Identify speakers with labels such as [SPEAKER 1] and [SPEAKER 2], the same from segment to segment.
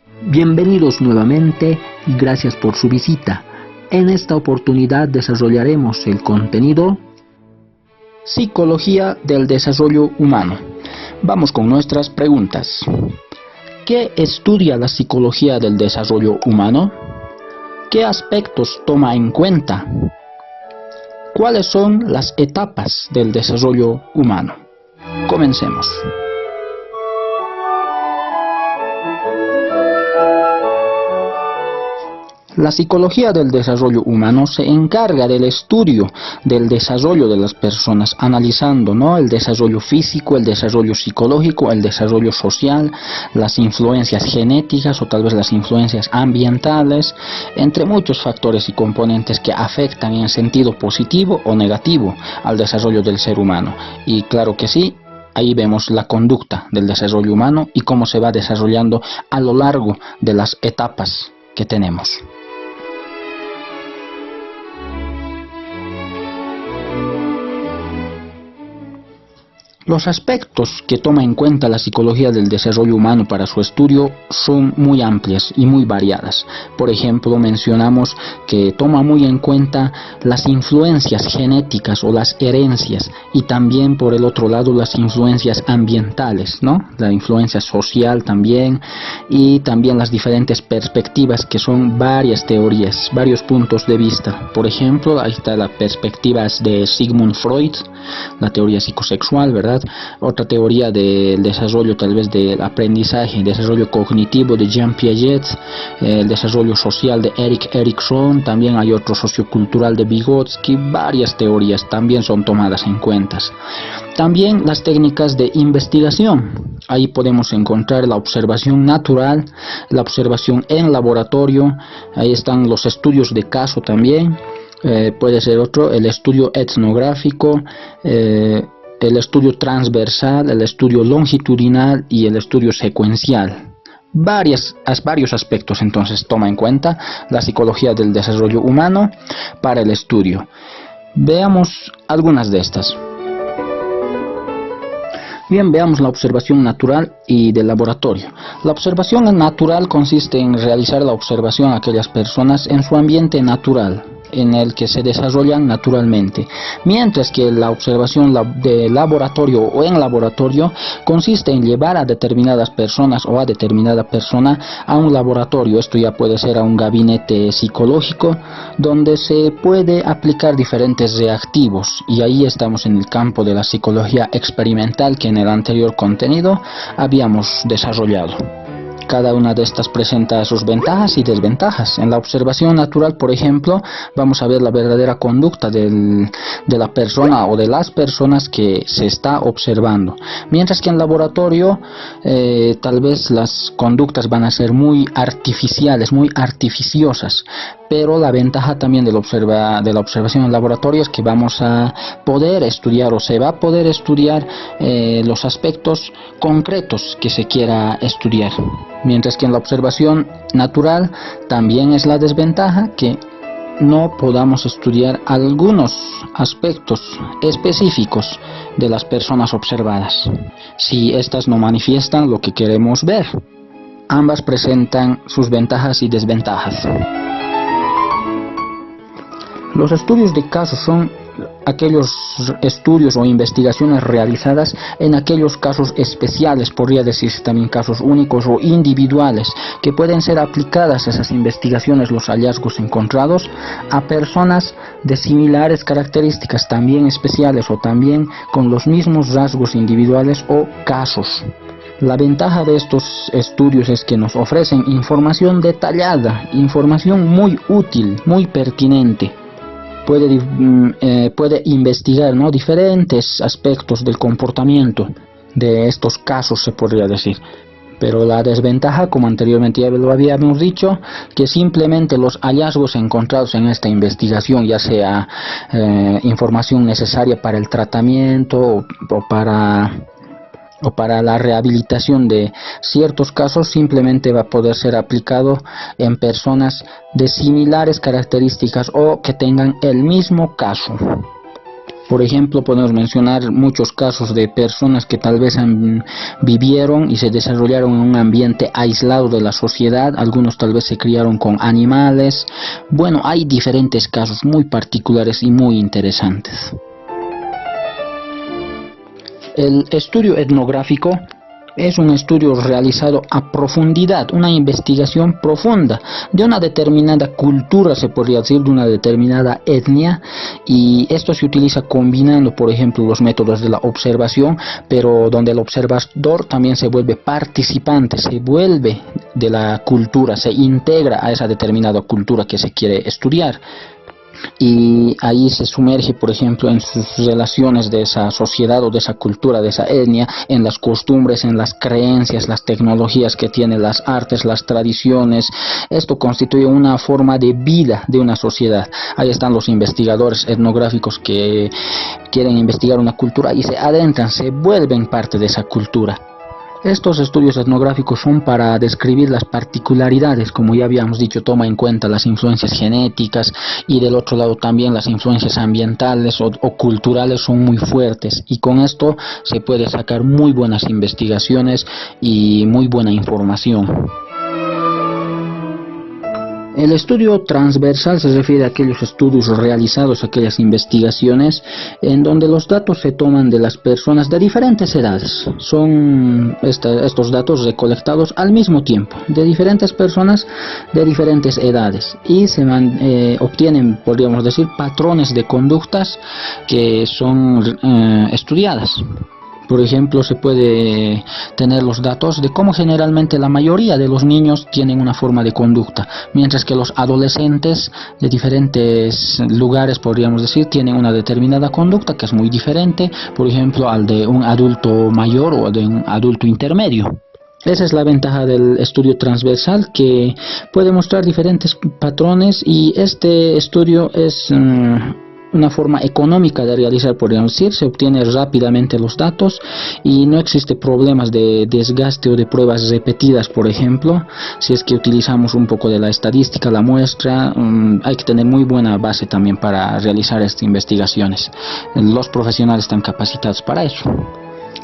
[SPEAKER 1] Bienvenidos nuevamente y gracias por su visita. En esta oportunidad desarrollaremos el contenido Psicología del desarrollo humano. Vamos con nuestras preguntas. ¿Qué estudia la psicología del desarrollo humano? ¿Qué aspectos toma en cuenta? ¿Cuáles son las etapas del desarrollo humano? Comencemos. La psicología del desarrollo humano se encarga del estudio del desarrollo de las personas, analizando, ¿no?, el desarrollo físico, el desarrollo psicológico, el desarrollo social, las influencias genéticas o tal vez las influencias ambientales, entre muchos factores y componentes que afectan en sentido positivo o negativo al desarrollo del ser humano. Y claro que sí, ahí vemos la conducta del desarrollo humano y cómo se va desarrollando a lo largo de las etapas que tenemos. Los aspectos que toma en cuenta la psicología del desarrollo humano para su estudio son muy amplias y muy variadas. Por ejemplo, mencionamos que toma muy en cuenta las influencias genéticas o las herencias, y también por el otro lado las influencias ambientales, ¿no?, la influencia social también, y también las diferentes perspectivas, que son varias teorías, varios puntos de vista. Por ejemplo, ahí está la perspectiva de Sigmund Freud, la teoría psicosexual, ¿verdad? Otra teoría del desarrollo, tal vez del aprendizaje, desarrollo cognitivo de Jean Piaget, el desarrollo social de Erik Erikson, también hay otro sociocultural de Vygotsky. Varias teorías también son tomadas en cuenta. También las técnicas de investigación, ahí podemos encontrar la observación natural, la observación en laboratorio, ahí están los estudios de caso también. Puede ser otro, el estudio etnográfico, el estudio transversal, el estudio longitudinal y el estudio secuencial. Varios aspectos entonces toma en cuenta la psicología del desarrollo humano para el estudio. Veamos algunas de estas. Bien, veamos la observación natural y del laboratorio. La observación natural consiste en realizar la observación a aquellas personas en su ambiente natural, en el que se desarrollan naturalmente, mientras que la observación de laboratorio o en laboratorio consiste en llevar a determinadas personas o a determinada persona a un laboratorio. Esto ya puede ser a un gabinete psicológico donde se puede aplicar diferentes reactivos, y ahí estamos en el campo de la psicología experimental que en el anterior contenido habíamos desarrollado. Cada una de estas presenta sus ventajas y desventajas. En la observación natural, por ejemplo, vamos a ver la verdadera conducta de la persona o de las personas que se está observando. Mientras que en laboratorio, tal vez las conductas van a ser muy artificiales, muy artificiosas. Pero la ventaja también de la observación en laboratorio es que vamos a poder estudiar, o se va a poder estudiar los aspectos concretos que se quiera estudiar. Mientras que en la observación natural también es la desventaja que no podamos estudiar algunos aspectos específicos de las personas observadas, si éstas no manifiestan lo que queremos ver. Ambas presentan sus ventajas y desventajas. Los estudios de casos son aquellos estudios o investigaciones realizadas en aquellos casos especiales, podría decirse también casos únicos o individuales, que pueden ser aplicadas esas investigaciones, los hallazgos encontrados, a personas de similares características, también especiales o también con los mismos rasgos individuales o casos. La ventaja de estos estudios es que nos ofrecen información detallada, información muy útil, muy pertinente. Puede investigar, ¿no?, diferentes aspectos del comportamiento de estos casos, se podría decir. Pero la desventaja, como anteriormente ya lo habíamos dicho, que simplemente los hallazgos encontrados en esta investigación, ya sea información necesaria para el tratamiento o para la rehabilitación de ciertos casos, simplemente va a poder ser aplicado en personas de similares características o que tengan el mismo caso. Por ejemplo, podemos mencionar muchos casos de personas que tal vez vivieron y se desarrollaron en un ambiente aislado de la sociedad, algunos tal vez se criaron con animales. Bueno, hay diferentes casos muy particulares y muy interesantes. El estudio etnográfico es un estudio realizado a profundidad, una investigación profunda de una determinada cultura, se podría decir, de una determinada etnia, y esto se utiliza combinando, por ejemplo, los métodos de la observación, pero donde el observador también se vuelve participante, se vuelve de la cultura, se integra a esa determinada cultura que se quiere estudiar. Y ahí se sumerge, por ejemplo, en sus relaciones de esa sociedad o de esa cultura, de esa etnia, en las costumbres, en las creencias, las tecnologías que tiene, las artes, las tradiciones. Esto constituye una forma de vida de una sociedad. Ahí están los investigadores etnográficos que quieren investigar una cultura y se adentran, se vuelven parte de esa cultura. Estos estudios etnográficos son para describir las particularidades, como ya habíamos dicho, toma en cuenta las influencias genéticas y del otro lado también las influencias ambientales o culturales son muy fuertes, y con esto se puede sacar muy buenas investigaciones y muy buena información. El estudio transversal se refiere a aquellos estudios realizados, aquellas investigaciones en donde los datos se toman de las personas de diferentes edades. Son estos datos recolectados al mismo tiempo, de diferentes personas de diferentes edades, y se obtienen, podríamos decir, patrones de conductas que son estudiadas. Por ejemplo, se puede tener los datos de cómo generalmente la mayoría de los niños tienen una forma de conducta, mientras que los adolescentes de diferentes lugares, podríamos decir, tienen una determinada conducta que es muy diferente, por ejemplo, al de un adulto mayor o de un adulto intermedio. Esa es la ventaja del estudio transversal, que puede mostrar diferentes patrones, y este estudio es una forma económica de realizar, podríamos decir. Se obtiene rápidamente los datos y no existe problemas de desgaste o de pruebas repetidas, por ejemplo. Si es que utilizamos un poco de la estadística, la muestra, hay que tener muy buena base también para realizar estas investigaciones. Los profesionales están capacitados para eso.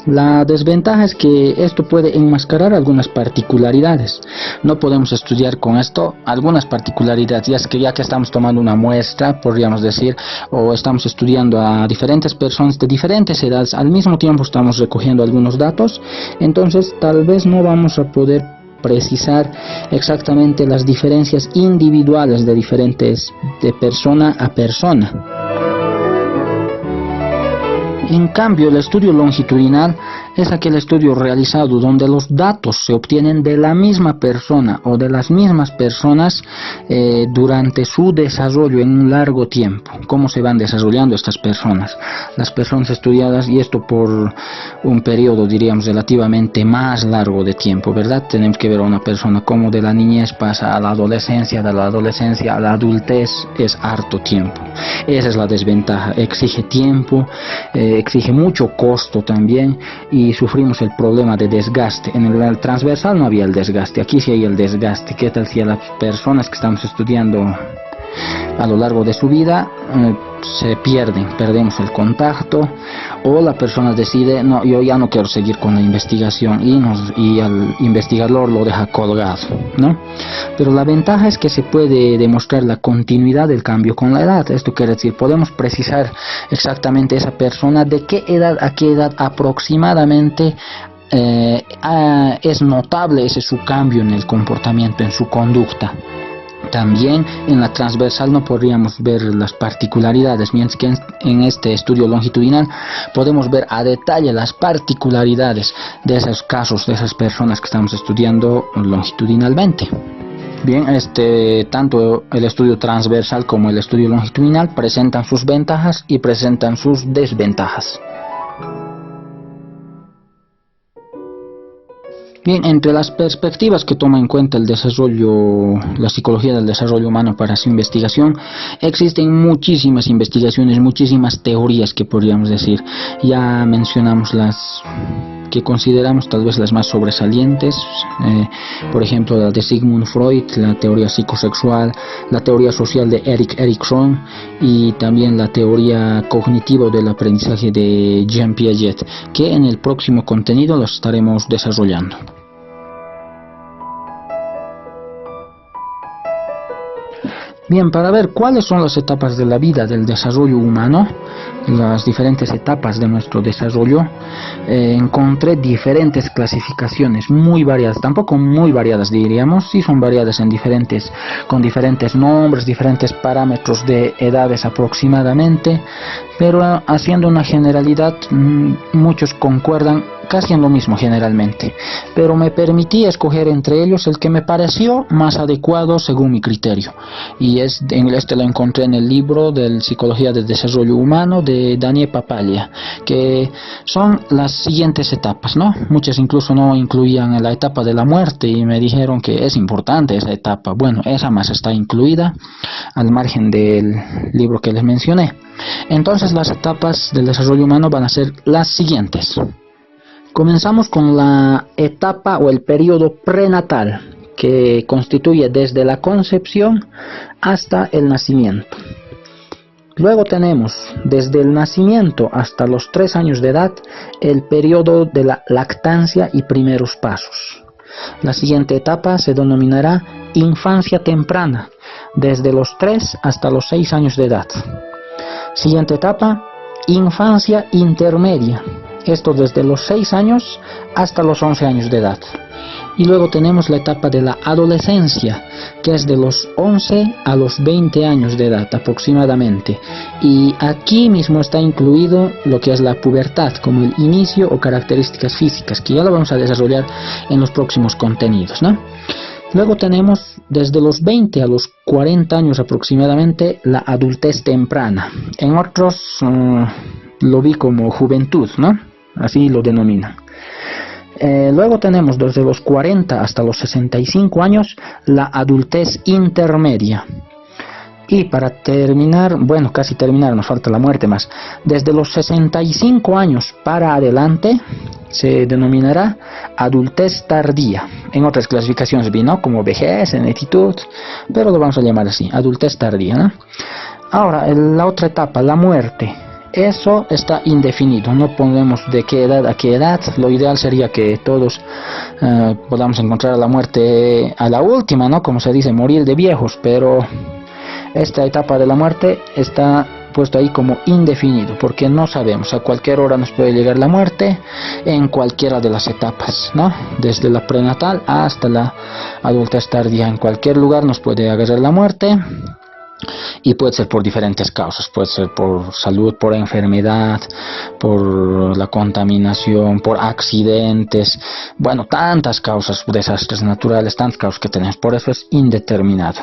[SPEAKER 1] La desventaja es que esto puede enmascarar algunas particularidades. No podemos estudiar con esto algunas particularidades, ya que estamos tomando una muestra, podríamos decir, o estamos estudiando a diferentes personas de diferentes edades, al mismo tiempo estamos recogiendo algunos datos, entonces tal vez no vamos a poder precisar exactamente las diferencias individuales de persona a persona. En cambio, el estudio longitudinal es aquel estudio realizado donde los datos se obtienen de la misma persona o de las mismas personas durante su desarrollo en un largo tiempo. ¿Cómo se van desarrollando estas personas? Las personas estudiadas, y esto por un periodo, diríamos, relativamente más largo de tiempo, ¿verdad? Tenemos que ver a una persona como de la niñez pasa a la adolescencia, de la adolescencia a la adultez, es harto tiempo. Esa es la desventaja, exige tiempo, exige mucho costo también, y sufrimos el problema de desgaste. En el transversal no había el desgaste, aquí sí hay el desgaste. ¿Qué tal si a las personas que estamos estudiando a lo largo de su vida perdemos el contacto, o la persona decide, no, yo ya no quiero seguir con la investigación, y al investigador lo deja colgado, ¿no? Pero la ventaja es que se puede demostrar la continuidad del cambio con la edad. Esto quiere decir, podemos precisar exactamente esa persona de qué edad a qué edad aproximadamente es notable ese su cambio en el comportamiento, en su conducta. También en la transversal no podríamos ver las particularidades, mientras que en este estudio longitudinal podemos ver a detalle las particularidades de esos casos, de esas personas que estamos estudiando longitudinalmente. Bien, tanto el estudio transversal como el estudio longitudinal presentan sus ventajas y presentan sus desventajas. Bien, entre las perspectivas que toma en cuenta el desarrollo, la psicología del desarrollo humano para su investigación, existen muchísimas investigaciones, muchísimas teorías que podríamos decir. Ya mencionamos que consideramos tal vez las más sobresalientes, por ejemplo la de Sigmund Freud, la teoría psicosexual, la teoría social de Erik Erikson y también la teoría cognitiva del aprendizaje de Jean Piaget, que en el próximo contenido los estaremos desarrollando. Bien, para ver cuáles son las etapas de la vida del desarrollo humano, las diferentes etapas de nuestro desarrollo, encontré diferentes clasificaciones muy variadas, tampoco muy variadas diríamos, sí son variadas con diferentes nombres, diferentes parámetros de edades aproximadamente, pero haciendo una generalidad, muchos concuerdan casi en lo mismo generalmente, pero me permití escoger entre ellos el que me pareció más adecuado según mi criterio, y este lo encontré en el libro de Psicología del Desarrollo Humano de Daniel Papaglia, que son las siguientes etapas, ¿no? Muchas incluso no incluían la etapa de la muerte y me dijeron que es importante esa etapa. Bueno, esa más está incluida al margen del libro que les mencioné. Entonces las etapas del desarrollo humano van a ser las siguientes. Comenzamos con la etapa o el periodo prenatal, que constituye desde la concepción hasta el nacimiento. Luego tenemos desde el nacimiento hasta los 3 años de edad el periodo de la lactancia y primeros pasos. La siguiente etapa se denominará infancia temprana, desde los 3 hasta los 6 años de edad. Siguiente etapa, infancia intermedia, esto desde los 6 años hasta los 11 años de edad. Y luego tenemos la etapa de la adolescencia, que es de los 11 a los 20 años de edad aproximadamente. Y aquí mismo está incluido lo que es la pubertad, como el inicio o características físicas, que ya lo vamos a desarrollar en los próximos contenidos, ¿no? Luego tenemos desde los 20 a los 40 años aproximadamente la adultez temprana. En otros lo vi como juventud, ¿no? Así lo denominan. Luego tenemos desde los 40 hasta los 65 años la adultez intermedia. Y para terminar, bueno, casi terminar, nos falta la muerte más. Desde los 65 años para adelante se denominará adultez tardía. En otras clasificaciones vino como vejez, senectud, pero lo vamos a llamar así, adultez tardía, ¿no? Ahora, la otra etapa, la muerte. Eso está indefinido, no ponemos de qué edad a qué edad. Lo ideal sería que todos podamos encontrar la muerte a la última, ¿no? Como se dice, morir de viejos, pero esta etapa de la muerte está puesto ahí como indefinido, porque no sabemos, a cualquier hora nos puede llegar la muerte en cualquiera de las etapas, ¿no? Desde la prenatal hasta la adultez tardía, en cualquier lugar nos puede agarrar la muerte. Y puede ser por diferentes causas, puede ser por salud, por enfermedad, por la contaminación, por accidentes, bueno, tantas causas, desastres naturales, tantas causas que tenemos, por eso es indeterminado.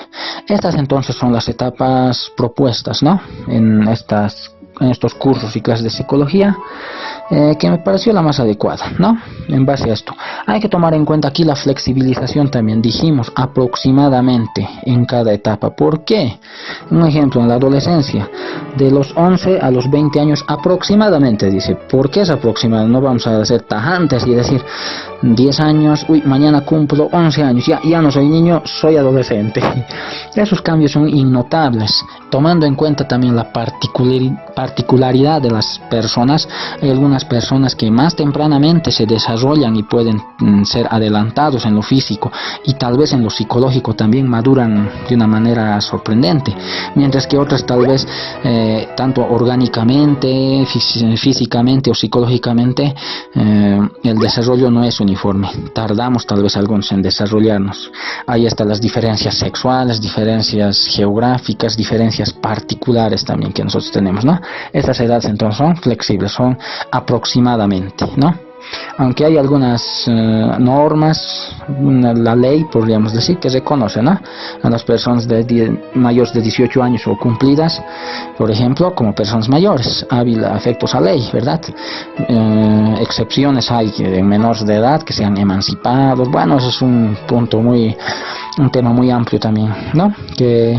[SPEAKER 1] Estas entonces son las etapas propuestas, ¿no? En estos cursos y clases de psicología, que me pareció la más adecuada, ¿no? En base a esto, hay que tomar en cuenta aquí la flexibilización también, dijimos aproximadamente en cada etapa. ¿Por qué? Un ejemplo, en la adolescencia, de los 11 a los 20 años aproximadamente, dice. ¿Por qué es aproximado? No vamos a ser tajantes y decir 10 años, uy, mañana cumplo 11 años, ya no soy niño, soy adolescente. Esos cambios son innotables, tomando en cuenta también la particularidad de las personas. Hay algunas personas que más tempranamente se desarrollan y pueden ser adelantados en lo físico y tal vez en lo psicológico también maduran de una manera sorprendente, mientras que otras tal vez tanto orgánicamente, físicamente o psicológicamente el desarrollo no es uniforme, tardamos tal vez algunos en desarrollarnos. Ahí están las diferencias sexuales, diferencias geográficas, diferencias particulares también que nosotros tenemos, ¿no? Estas edades entonces son flexibles, son aproximadamente, ¿no? Aunque hay algunas normas, la ley podríamos decir que reconoce, ¿no?, a las personas mayores de 18 años o cumplidas, por ejemplo, como personas mayores, hábil a efectos a ley, ¿verdad? Excepciones hay en menores de edad que sean emancipados. Bueno, eso es un tema muy amplio también, ¿no?, que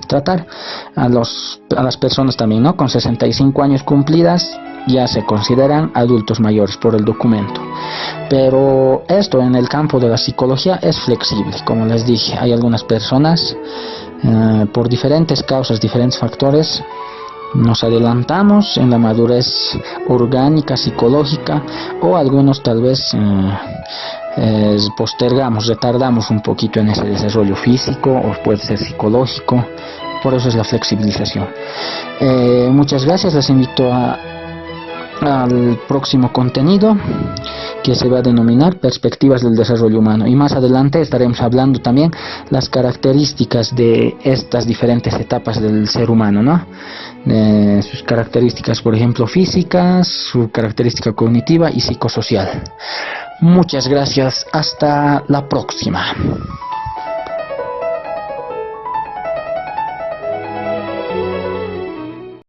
[SPEAKER 1] tratar. A las personas también, ¿no? Con 65 años cumplidas ya se consideran adultos mayores por el documento. Pero esto en el campo de la psicología es flexible, como les dije. Hay algunas personas por diferentes causas, diferentes factores, nos adelantamos en la madurez orgánica, psicológica, o algunos tal vez postergamos, retardamos un poquito en ese desarrollo físico o puede ser psicológico. Por eso es la flexibilización. Muchas gracias, les invito al próximo contenido, que se va a denominar Perspectivas del Desarrollo Humano, y más adelante estaremos hablando también las características de estas diferentes etapas del ser humano, ¿no? Sus características, por ejemplo, físicas, su característica cognitiva y psicosocial. Muchas gracias, hasta la próxima.